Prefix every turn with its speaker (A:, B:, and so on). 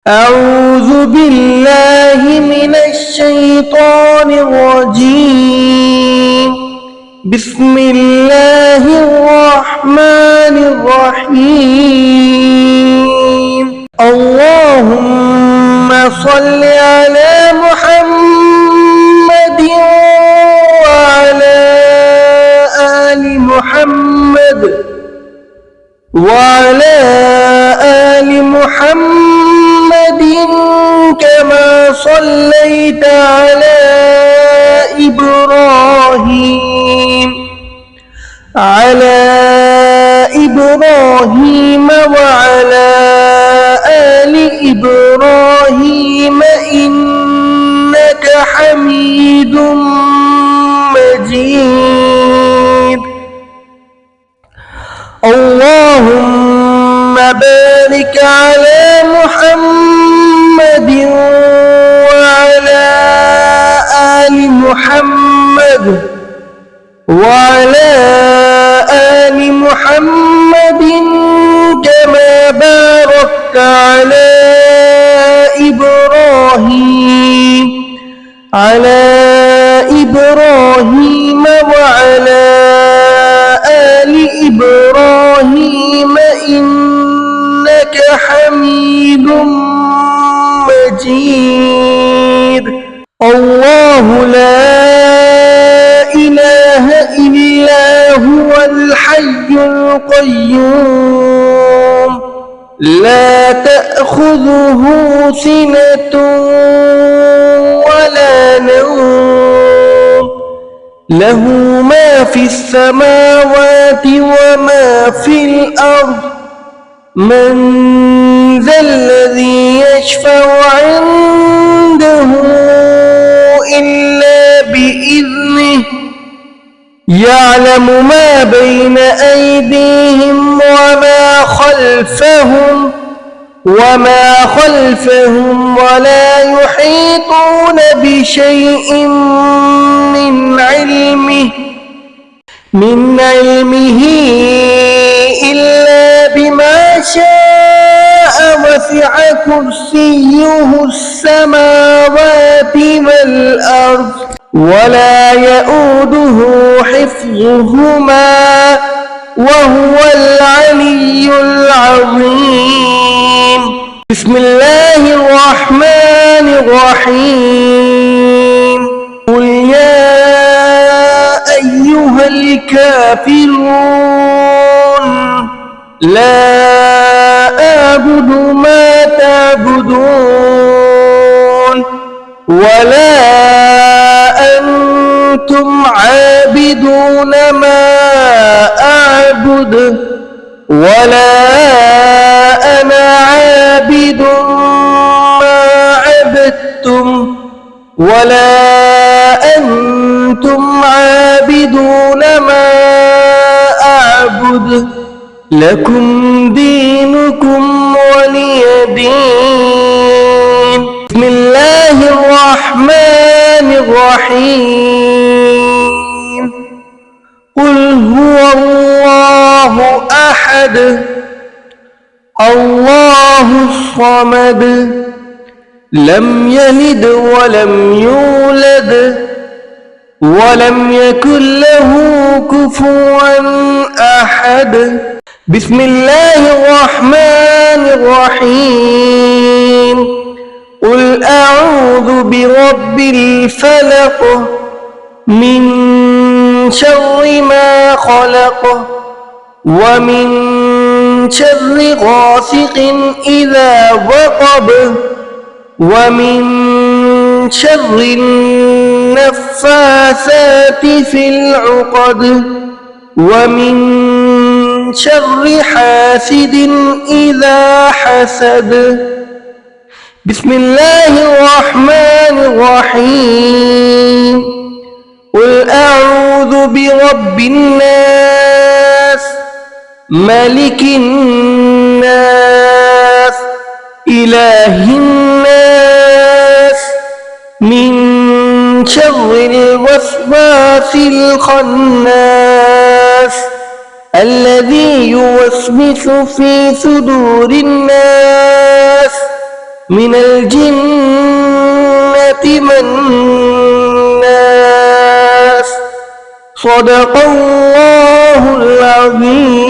A: أعوذ بالله من الشيطان الرجيم. بسم الله الرحمن الرحيم. اللهم صل على محمد وعلى آل محمد كما صليت على إبراهيم وعلى آل إبراهيم إنك حميد مجيد. اللهم بارك على محمد وعلى آل محمد كما باركت على إبراهيم وعلى آل إبراهيم إنك حميد مجيد. الله لا إله إلا هو الحي القيوم لا تأخذه سنة ولا نوم له ما في السماوات وما في الأرض من ذا الذي يشفع عنده إلا بإذنه يعلم ما بين أيديهم وما خلفهم ولا يحيطون بشيء من علمه إلا بما شاء وسع كرسيه السماوات والأرض ولا يؤوده حفظهما وهو العلي العظيم. بسم الله الرحمن الرحيم. قل يا أيها الكافرون لا أعبد ما تعبدون ولا أنتم عابدون ما أعبد ولا أنا عابد ما عبدتم ولا أنتم عابدون ما أعبد لكم دينكم ولي دين. بسم الله الرحمن الرحيم. قل هو الله أحد الله الصمد لم يلد ولم يولد ولم يكن له كفوا أحد. بسم الله الرحمن الرحيم. قل أعوذ برب الفلق من شر ما خلق ومن شر غاسق إذا وقب ومن شر النفاثات في العقد ومن شر حاسد إذا حسد. بسم الله الرحمن الرحيم. قل أعوذ برب الناس ملك الناس إله الناس من شر الوسواس الخناس الذي يوسوس في صدور الناس من الجنة والناس. صدق الله العظيم.